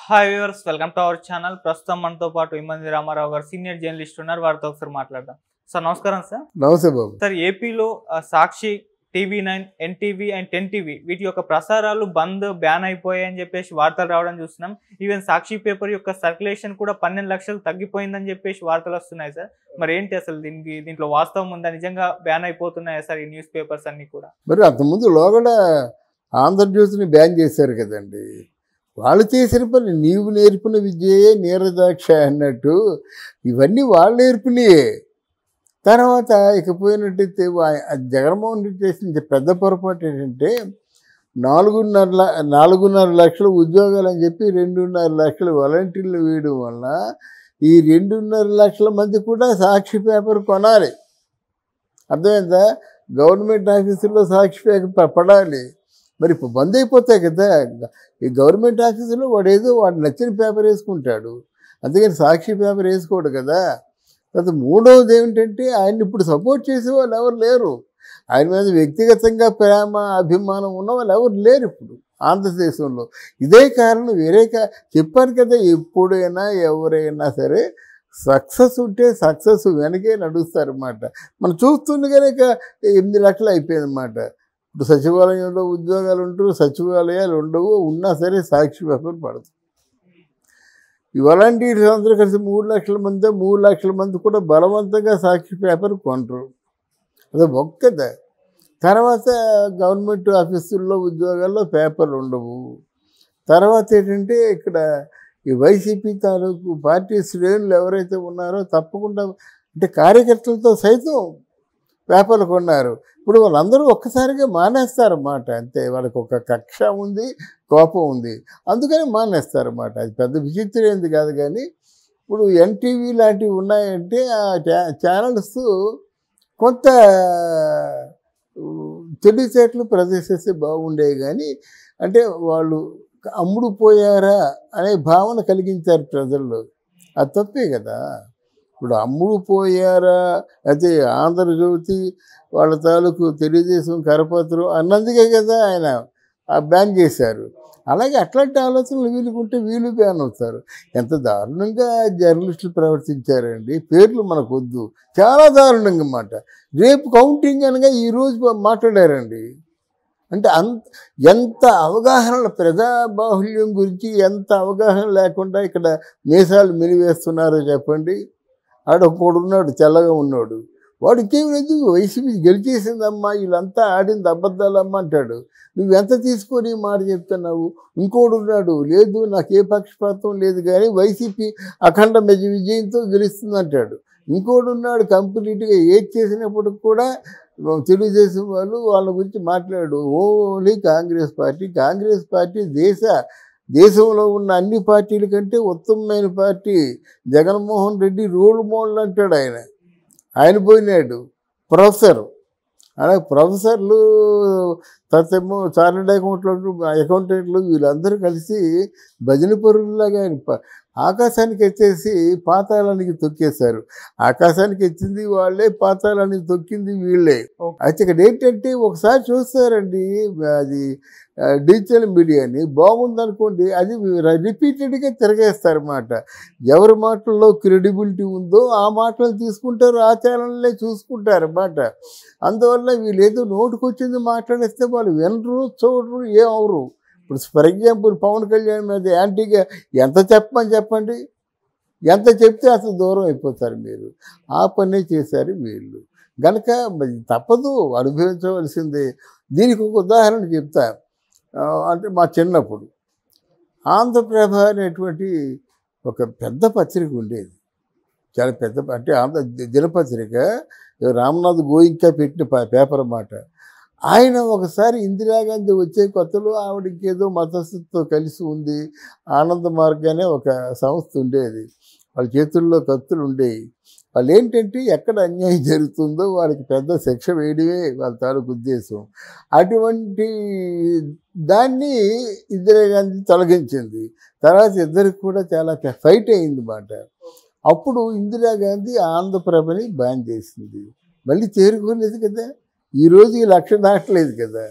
Hi viewers, welcome to our channel. ప్రస్తుతం మనతో పాటు ఇమ్మంది రామారావు గారు సీనియర్ జర్నలిస్ట్ ఉన్నారు. వారితో ఒకసారి మాట్లాడదాం. సార్ నమస్కారం. సార్ నమస్తే బాబు. సార్, ఏపీలో సాక్షి, టీవీ9, ఎన్టీవీ అండ్ 10 టీవీ వీటి యొక్క ప్రసారాలు బ్యాన్ అయిపోయాయని చెప్పేసి వార్తలు రావడం చూస్తున్నాం. ఈవెన్ సాక్షి పేపర్ యొక్క సర్క్యులేషన్ కూడా 12 లక్షలు తగ్గిపోయిందని చెప్పేసి వార్తలు వస్తున్నాయి. సార్ మరి ఏంటి అసలు దీంట్లో వాస్తవం ఉందా? నిజంగా బ్యాన్ అయిపోతున్నాయా సార్ ఈ న్యూస్ పేపర్స్ అన్ని కూడా? మరి అంతకుముందు లోగడ ఆంధ్రజ్యోతిని బ్యాన్ చేశారు కదండి. వాళ్ళు చేసిన పని నీవు నేర్పిన విద్యయే నీరదాక్ష అన్నట్టు ఇవన్నీ వాళ్ళు నేర్పినయే. తర్వాత ఇకపోయినట్టయితే జగన్మోహన్ రెడ్డి చేసిన పెద్ద పొరపాటు ఏంటంటే 4.5 లక్షల ఉద్యోగాలు అని చెప్పి 2.5 లక్షల వాలంటీర్లు వేయడం వల్ల ఈ 2.5 లక్షల మంది కూడా సాక్షి పేపర్ కొనాలి. అర్థమైందా? గవర్నమెంట్ ఆఫీసుల్లో సాక్షి పేపర్ పడాలి. మరి ఇప్పుడు బంద్ అయిపోతాయి కదా. ఈ గవర్నమెంట్ ఆఫీసులో వాడు నచ్చిన పేపర్ వేసుకుంటాడు, అందుకని సాక్షి పేపర్ వేసుకోడు కదా. తర్వాత మూడవది ఏమిటంటే ఆయన్ని ఇప్పుడు సపోర్ట్ చేసే వాళ్ళు ఎవరు లేరు. ఆయన మీద వ్యక్తిగతంగా ప్రేమ అభిమానం ఉన్న వాళ్ళు ఎవరు లేరు ఇప్పుడు ఆంధ్రదేశంలో. ఇదే కారణం, చెప్పాను కదా, ఎప్పుడైనా ఎవరైనా సరే సక్సెస్ ఉంటే సక్సెస్ వెనకే నడుస్తారన్నమాట. మనం చూస్తుంది కనుక 8 లక్షలు అయిపోయిందన్నమాట. ఇప్పుడు సచివాలయంలో ఉద్యోగాలు ఉంటూ సచివాలయాలు ఉండవు, ఉన్నా సరే సాక్షి పేపర్ పడుతుంది. ఈ వాలంటీర్స్ అందరూ కలిసి 3 లక్షల మంది కూడా బలవంతంగా సాక్షి పేపర్ కొనరు. అది ఒక్కదే. తర్వాత గవర్నమెంట్ ఆఫీసుల్లో ఉద్యోగాల్లో పేపర్లు ఉండవు. తర్వాత ఏంటంటే ఇక్కడ ఈ వైసీపీ తాలూకు పార్టీ శ్రేణులు ఎవరైతే ఉన్నారో తప్పకుండా అంటే కార్యకర్తలతో సైతం పేపర్లు కొన్నారు. ఇప్పుడు వాళ్ళందరూ ఒక్కసారిగా మానేస్తారన్నమాట. అంతే, వాళ్ళకి ఒక కక్ష ఉంది, కోపం ఉంది, అందుకని మానేస్తారన్నమాట. అది పెద్ద విచిత్రమైంది కాదు. కానీ ఇప్పుడు ఎన్టీవీ లాంటివి ఉన్నాయంటే ఆ ఛానల్స్ కొంత తెలివితేటలు ప్రదర్శిస్తే బాగుండేవి. కానీ అంటే వాళ్ళు అమ్ముడు పోయారా అనే భావన కలిగించారు ప్రజల్లో. అది తప్పే కదా. ఇప్పుడు అమ్ముడు పోయారా అయితే ఆంధ్రజ్యోతి వాళ్ళ తాలూకు తెలుగుదేశం కరపత్రం అన్నందుకే కదా ఆయన బ్యాన్ చేశారు. అలాగే అట్లాంటి ఆలోచనలు వీలుకుంటే వీళ్ళు బ్యాన్ అవుతారు. ఎంత దారుణంగా జర్నలిస్టులు ప్రవర్తించారండి. పేర్లు మనకు వద్దు, చాలా దారుణంగా మాట. రేపు కౌంటింగ్ అనగా ఈరోజు మాట్లాడారండి. అంటే ఎంత అవగాహన, ప్రజాబాహుల్యం గురించి ఎంత అవగాహన లేకుండా ఇక్కడ మీసాలు మెలివేస్తున్నారో చెప్పండి. ఆడొక్కడు ఉన్నాడు, తెల్లగా ఉన్నాడు, వాడు ఇంకేం లేదు, వైసీపీ గెలిచేసిందమ్మా, వీళ్ళంతా ఆడింది అబద్ధాలమ్మా అంటాడు. నువ్వెంత తీసుకొని మాట చెప్తున్నావు. ఇంకోడు ఉన్నాడు, లేదు నాకు ఏ పక్షపాతం లేదు కానీ వైసీపీ అఖండ విజయంతో గెలుస్తుంది అంటాడు. ఇంకోడు ఉన్నాడు, కంప్లీట్గా ఏది చేసినప్పుడు కూడా తెలుగుదేశం వాళ్ళ గురించి మాట్లాడు. ఓన్లీ కాంగ్రెస్ పార్టీ దేశంలో ఉన్న అన్ని పార్టీల కంటే ఉత్తమమైన party. Jaganmohan Reddy role model అంటాడు ఆయన పోయినాడు. ప్రొఫెసర్ అలాగే ప్రొఫెసర్లు తతేమో చార్టెడ్ అకౌంటెంట్లు వీళ్ళందరూ కలిసి భజన పరులాగా ఆకాశానికి ఎత్తేసి పాతాళానికి తొక్కేశారు. ఆకాశానికి ఎత్తింది వాళ్ళే, పాతాళానికి తొక్కింది వీళ్ళే. అయితే ఇక్కడ ఏంటంటే ఒకసారి చూస్తారండి, అది డిజిటల్ మీడియాని బాగుందనుకోండి, అది రిపీటెడ్గా తిరగేస్తారన్నమాట. ఎవరి మాటల్లో క్రెడిబిలిటీ ఉందో ఆ మాటలు తీసుకుంటారు, ఆ ఛానళ్ళే చూసుకుంటారన్నమాట. అందువల్ల వీళ్ళు ఏదో నోటుకొచ్చింది మాట్లాడేస్తే వాళ్ళు వినరు, చూడరు, ఏమవరు. ఇప్పుడు ఫర్ ఎగ్జాంపుల్ పవన్ కళ్యాణ్ మీద యాంటీగా ఎంత చెప్పండి, ఎంత చెప్తే అసలు దూరం అయిపోతారు మీరు. ఆ పనే చేశారు వీళ్ళు. కనుక తప్పదు, అనుభవించవలసిందే. దీనికి ఒక ఉదాహరణ చెప్తా. అంటే మా చిన్నప్పుడు ఆంధ్రప్రభ అనేటువంటి ఒక పెద్ద పత్రిక ఉండేది, చాలా పెద్ద, అంటే ఆంధ్ర దినపత్రిక. రామ్నాథ్ గోయింకా పెట్టిన పేపర్ అన్నమాట. ఆయన ఒకసారి ఇందిరాగాంధీ వచ్చే కొత్తలో ఆవిడకి ఏదో మతస్థుతో కలిసి ఉంది, ఆనంద మార్గ్ అనే ఒక సంస్థ ఉండేది. వాళ్ళ చేతుల్లో కత్తులు ఉండేవి. వాళ్ళు ఏంటంటే ఎక్కడ అన్యాయం జరుగుతుందో వాళ్ళకి పెద్ద శిక్ష వేయడమే వాళ్ళ తాలూకు ఉద్దేశం. అటువంటి దాన్ని ఇందిరాగాంధీ తొలగించింది. తర్వాత ఇద్దరికి కూడా చాలా ఫైట్ అయిందన్నమాట. అప్పుడు ఇందిరాగాంధీ ఆంధ్రప్రభని బ్యాన్ చేసింది. మళ్ళీ చేరుకోలేదు కదా. ఈ రోజు ఈ లక్ష దాటలేదు కదా.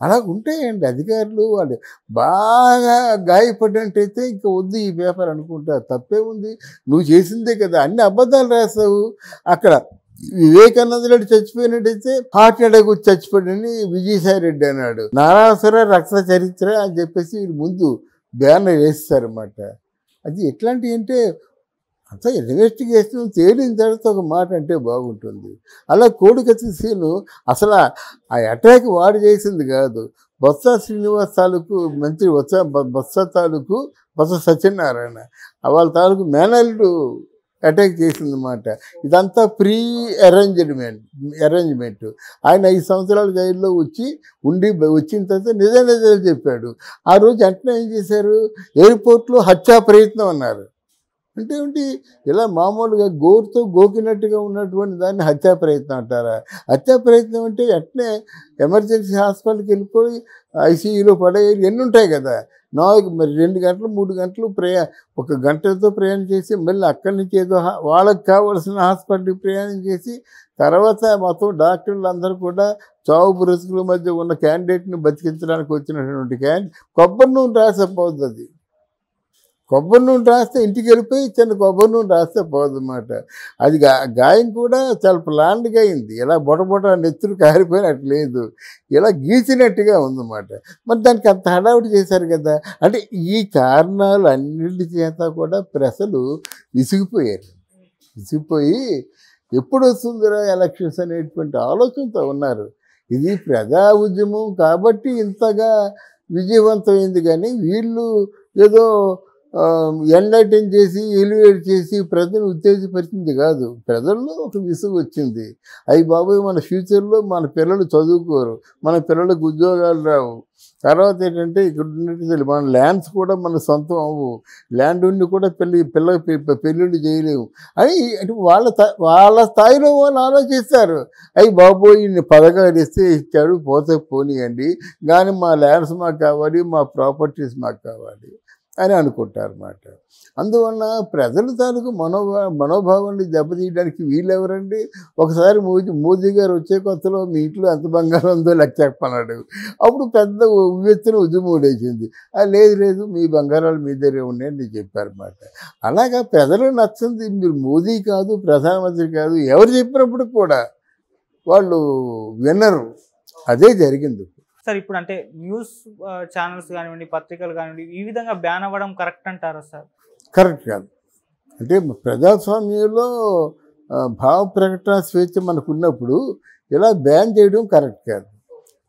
అలా ఉంటాయండి అధికారులు. వాళ్ళు బాగా గాయపడ్డంటైతే ఇంకా వద్దు ఈ పేపర్ అనుకుంటారు. తప్పే ఉంది, నువ్వు చేసిందే కదా, అన్ని అబద్ధాలు రాస్తావు. అక్కడ వివేకానంద రెడ్డి చచ్చిపోయినట్టయితే హార్ట్ అటాక్ వచ్చి చచ్చిపోయాడని విజయసాయి రెడ్డి అన్నాడు. నారాసుర రక్త చరిత్ర అని చెప్పేసి వీళ్ళు ముందు బ్యానర్ వేస్తారన్నమాట. అది ఎట్లాంటివి అంటే అంతా ఇన్వెస్టిగేషన్ తేలిన తర్వాత ఒక మాట అంటే బాగుంటుంది. అలా కోడికత్తి సీను అసలు ఆ అటాక్ వాడు చేసింది కాదు, బొత్స శ్రీనివాస్ తాలూకు మంత్రి బొత్స తాలూకు బొత్స సత్యనారాయణ వాళ్ళ తాలూకు మేనల్లుడు అటాక్ చేసిందన్నమాట. ఇదంతా ప్రీ అరేంజ్మెంట్. ఆయన 5 సంవత్సరాలు జైల్లో వచ్చిన తర్వాత నిజాలు చెప్పాడు. ఆ రోజు వెంటనే ఏం చేశారు, ఎయిర్పోర్ట్లో హత్యా ప్రయత్నం అన్నారు. అంటే ఏంటి, ఇలా మామూలుగా గోరుతో గోకినట్టుగా ఉన్నటువంటి దాన్ని హత్యా ప్రయత్నం అంటారా? హత్యా ప్రయత్నం అంటే వెంటనే ఎమర్జెన్సీ హాస్పిటల్కి వెళ్ళిపోయి ఐసీయూలో పడేయాలి, ఎన్ని ఉంటాయి కదా. మరి 2 గంటలు 3 గంటలు 1 గంటతో ప్రయాణం చేసి మళ్ళీ అక్కడి నుంచి ఏదో వాళ్ళకి కావాల్సిన హాస్పిటల్కి ప్రయాణం చేసి తర్వాత మొత్తం డాక్టర్లు అందరూ కూడా చావు బ్రతుకుల మధ్య ఉన్న క్యాండిడేట్ని బతికించడానికి వచ్చినటువంటి కొబ్బరి నూనె రాసపోద్ది. అది కొబ్బరి నూనె రాస్తే ఇంటికి వెళ్ళిపోయి చిన్న కొబ్బరి నూనె రాస్తే పోదన్నమాట. అది గాయం కూడా చాలా ప్లాన్డ్గా అయింది. ఇలా బొటబొట నెత్తురు కారిపోయినట్టు లేదు, ఇలా గీసినట్టుగా ఉందన్నమాట. మరి దానికి అంత హడావుడి చేశారు కదా. అంటే ఈ కారణాలు అన్నింటి చేత కూడా ప్రజలు విసిగిపోయి ఎప్పుడు వస్తుందిరా ఎలక్షన్స్ అనేటువంటి ఆలోచనతో ఉన్నారు. ఇది ప్రజా ఉద్యమం కాబట్టి ఇంతగా విజయవంతమైంది. కానీ వీళ్ళు ఏదో ఎన్లైటన్ చేసి ఎలివేట్ చేసి ప్రజలను ఉత్తేజపరిచింది కాదు. ప్రజల్లో ఒక విసుగు వచ్చింది. అయ్యి బాబోయ్, మన ఫ్యూచర్లో మన పిల్లలు చదువుకోరు, మన పిల్లలకు ఉద్యోగాలు రావు. తర్వాత ఏంటంటే ఇక్కడ ఉన్నట్టు మన ల్యాండ్స్ కూడా మన సొంతం అవ్వు, ల్యాండ్ ఉండి కూడా పెళ్ళిళ్ళు చేయలేము అని అంటే వాళ్ళ స్థాయిలో వాళ్ళు ఆలోచిస్తారు. అయ్యి బాబోయ్, ఇన్ని పథకాలు ఇస్తే ఇచ్చాడు, పోతే పోనీయండి, కానీ మా ల్యాండ్స్ మాకు కావాలి, మా ప్రాపర్టీస్ మాకు కావాలి అని అనుకుంటారు అన్నమాట. అందువలన ప్రజల తాలూకు మనోభావాన్ని దెబ్బతీయడానికి వీళ్ళెవరండి? ఒకసారి మోదీ గారు వచ్చే కొత్తలో మీ ఇంట్లో ఎంత బంగారం ఉందో లెక్క చెప్పన్నాడు. అప్పుడు పెద్ద ఉవ్వెత్తున ఉద్యమం లేచింది. లేదు మీ బంగారాలు మీ దగ్గరే ఉన్నాయని చెప్పారన్నమాట. అలాగా ప్రజలకు నచ్చింది మీరు మోదీ కాదు, ప్రధానమంత్రి కాదు, ఎవరు చెప్పినప్పుడు కూడా వాళ్ళు వినరు. అదే జరిగింది. సార్ ఇప్పుడు అంటే న్యూస్ ఛానల్స్ కానివ్వండి, పత్రికలు కానివ్వండి, ఈ విధంగా బ్యాన్ అవ్వడం కరెక్ట్ అంటారా సార్? కరెక్ట్ కాదు. అంటే ప్రజాస్వామ్యంలో భావ ప్రకటన స్వేచ్ఛ మనకు ఉన్నప్పుడు ఇలా బ్యాన్ చేయడం కరెక్ట్ కాదు.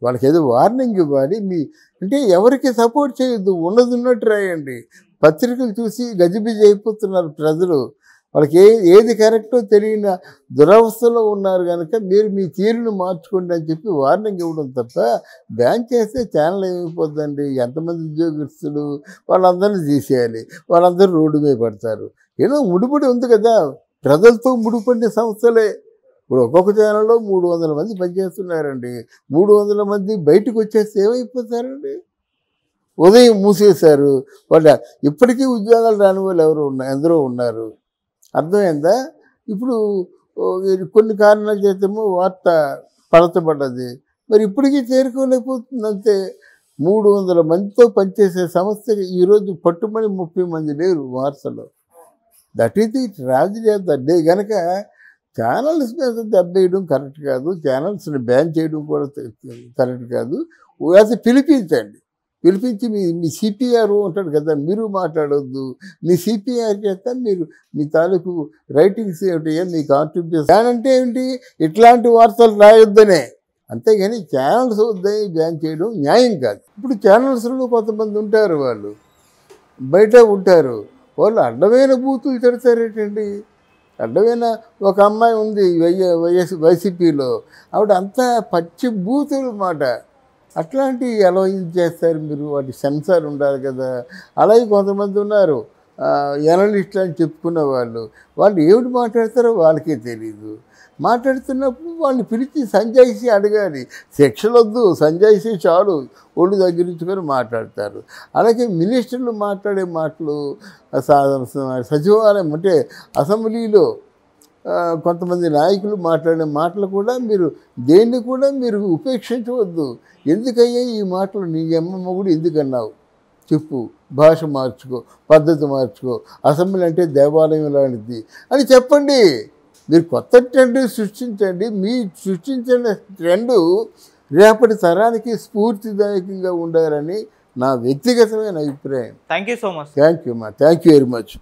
వాళ్ళకి ఏదో వార్నింగ్ ఇవ్వాలి. అంటే ఎవరికి సపోర్ట్ చేయొద్దు, ఉన్నట్టు రాయండి. పత్రికలు చూసి గజిబిజి అయిపోతున్నారు ప్రజలు. వాళ్ళకి ఏది కరెక్టో తెలియని దురవస్థలో ఉన్నారు కనుక మీరు మీ తీరును మార్చుకోండి అని చెప్పి వార్నింగ్ ఇవ్వడం తప్ప బ్యాన్ చేస్తే ఛానల్ ఏమైపోద్దండి. ఎంతమంది ఉద్యోగస్తులు వాళ్ళందరినీ తీసేయాలి, వాళ్ళందరూ రోడ్డు మీద పడతారు. ఏదో ముడిపడి ఉంది కదా, ప్రజలతో ముడిపడిన సంస్థలే. ఇప్పుడు ఒక్కొక్క ఛానల్లో 300 మంది పనిచేస్తున్నారండి. 300 మంది బయటకు వచ్చేస్తే ఏమైపోతారండి? ఉదయం మూసేశారు, వాళ్ళు ఇప్పటికీ ఉద్యోగాలు రాని వాళ్ళు ఎందరో ఉన్నారు. అర్థమైందా? ఇప్పుడు కొన్ని కారణాల చేతేమో వార్త పలచబడ్డది, మరి ఇప్పటికీ చేరుకోలేకపోతుంది. అంతే 300 మందితో పనిచేసే సంస్థకి ఈరోజు పట్టుమని 30 మంది లేరు వార్తలో. That is the tragedy of the day. కనుక ఛానల్స్ మీద దెబ్బేయడం కరెక్ట్ కాదు, ఛానల్స్ని బ్యాన్ చేయడం కూడా కరెక్ట్ కాదు. అది పిలిపించి మీ సిపిఆర్ ఉంటాడు కదా, మీరు మాట్లాడొద్దు. మీ సిపిఆర్ చేత మీరు మీ తాలూకు రైటింగ్స్ ఏమిటి, మీ కాంట్రిబ్యూషన్ అంటే ఏంటి, ఇట్లాంటి వార్తలు రాయొద్దనే. అంతేగాని ఛానల్స్ వద్దని బ్యాన్ చేయడం న్యాయం కాదు. ఇప్పుడు ఛానల్స్లో కొంతమంది ఉంటారు, వాళ్ళు బయట ఉంటారు, వాళ్ళు అడ్డమైన బూతులు తిడతారేటండి. అడ్డమైన ఒక అమ్మాయి ఉంది వైసీపీలో, ఆవిడ అంతా పచ్చి బూతులు మాట. అట్లాంటివి ఎలా చేస్తారు మీరు? వాటి సెన్సార్ ఉండాలి కదా. అలాగే కొంతమంది ఉన్నారు ఎనలిస్టులు అని చెప్పుకున్న వాళ్ళు ఏమిటి మాట్లాడతారో వాళ్ళకే తెలియదు. మాట్లాడుతున్నప్పుడు వాళ్ళని పిలిచి సంజాయిషి అడగాలి. శిక్షలు వద్దు, సంజాయిషి చాలు, ఒళ్ళు దగ్గరించుకొని మాట్లాడతారు. అలాగే మినిస్టర్లు మాట్లాడే మాటలు సచివాలయం అంటే అసెంబ్లీలో కొంతమంది నాయకులు మాట్లాడిన మాటలు కూడా మీరు దేన్ని కూడా మీరు ఉపేక్షించవద్దు. ఎందుకయ్యా ఈ మాటలు నీ అమ్మమ్మ కూడా ఎందుకన్నావు చెప్పు, భాష మార్చుకో, పద్ధతి మార్చుకో, అసెంబ్లీ అంటే దేవాలయం లాంటిది అని చెప్పండి. మీరు కొత్త ట్రెండ్ సృష్టించండి. మీ సృష్టించిన ట్రెండు రేపటి తరానికి స్ఫూర్తిదాయకంగా ఉండాలని నా వ్యక్తిగతమైన అభిప్రాయం. Thank you so much. Thank you very much.